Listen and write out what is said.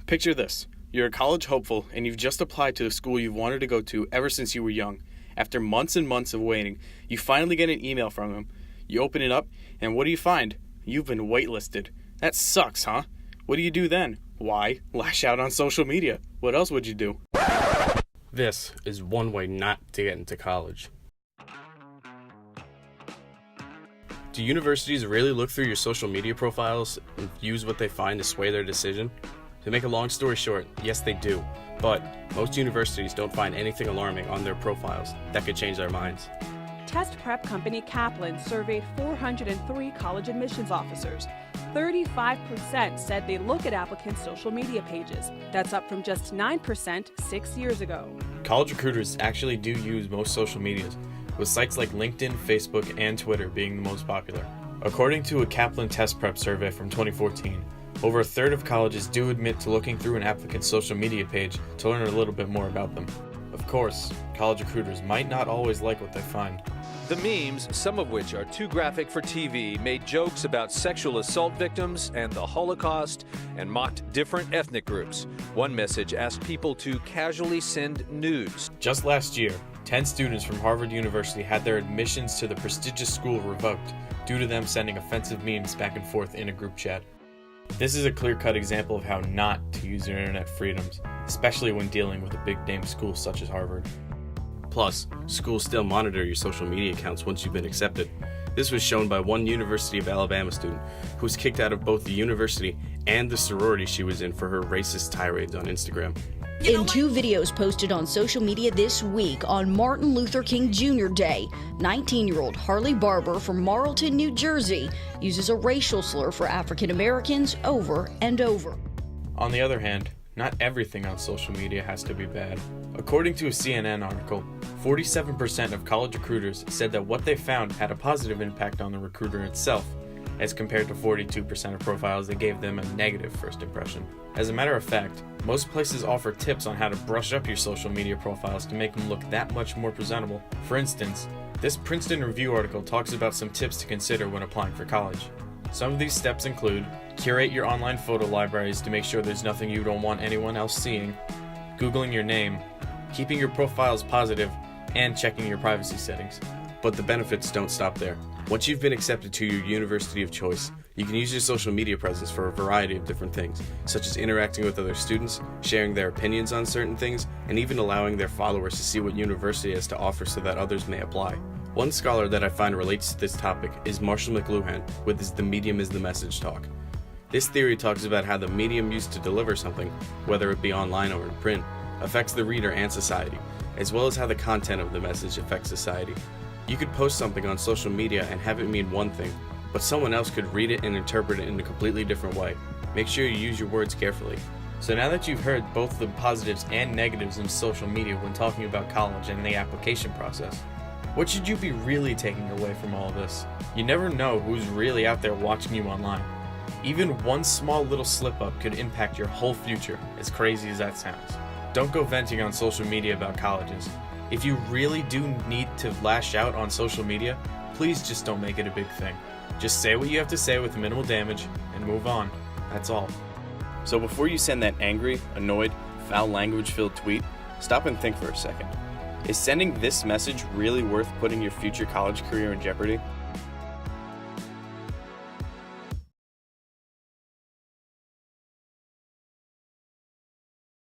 Picture this. You're a college hopeful and you've just applied to the school you've wanted to go to ever since you were young. After months and months of waiting, you finally get an email from them. You open it up, and what do you find? You've been waitlisted. That sucks, huh? What do you do then? Why? Lash out on social media. What else would you do? This is one way not to get into college. Do universities really look through your social media profiles and use what they find to sway their decision? To make a long story short, yes they do, but most universities don't find anything alarming on their profiles that could change their minds. Test prep company Kaplan surveyed 403 college admissions officers. 35% said they look at applicants' social media pages. That's up from just 9% 6 years ago. College recruiters actually do use most social medias, with sites like LinkedIn, Facebook, and Twitter being the most popular. According to a Kaplan test prep survey from 2014, over a third of colleges do admit to looking through an applicant's social media page to learn a little bit more about them. Of course, college recruiters might not always like what they find. The memes, some of which are too graphic for TV, made jokes about sexual assault victims and the Holocaust and mocked different ethnic groups. One message asked people to casually send nudes. Just last year, 10 students from Harvard University had their admissions to the prestigious school revoked due to them sending offensive memes back and forth in a group chat. This is a clear-cut example of how not to use your internet freedoms, especially when dealing with a big-name school such as Harvard. Plus, schools still monitor your social media accounts once you've been accepted. This was shown by one University of Alabama student who was kicked out of both the university and the sorority she was in for her racist tirades on Instagram. In two videos posted on social media this week on Martin Luther King Jr. Day, 19-year-old Harley Barber from Marlton, New Jersey, uses a racial slur for African Americans over and over. On the other hand, not everything on social media has to be bad. According to a CNN article, 47% of college recruiters said that what they found had a positive impact on the recruiter itself, as compared to 42% of profiles that gave them a negative first impression. As a matter of fact, most places offer tips on how to brush up your social media profiles to make them look that much more presentable. For instance, this Princeton Review article talks about some tips to consider when applying for college. Some of these steps include: curate your online photo libraries to make sure there's nothing you don't want anyone else seeing, Googling your name, keeping your profiles positive, and checking your privacy settings. But the benefits don't stop there. Once you've been accepted to your university of choice, you can use your social media presence for a variety of different things, such as interacting with other students, sharing their opinions on certain things, and even allowing their followers to see what university has to offer so that others may apply. One scholar that I find relates to this topic is Marshall McLuhan with his "The Medium is the Message" talk. This theory talks about how the medium used to deliver something, whether it be online or in print, affects the reader and society, as well as how the content of the message affects society. You could post something on social media and have it mean one thing, but someone else could read it and interpret it in a completely different way. Make sure you use your words carefully. So now that you've heard both the positives and negatives in social media when talking about college and the application process, what should you be really taking away from all of this? You never know who's really out there watching you online. Even one small little slip-up could impact your whole future, as crazy as that sounds. Don't go venting on social media about colleges. If you really do need to lash out on social media, please just don't make it a big thing. Just say what you have to say with minimal damage and move on. That's all. So before you send that angry, annoyed, foul language-filled tweet, stop and think for a second. Is sending this message really worth putting your future college career in jeopardy?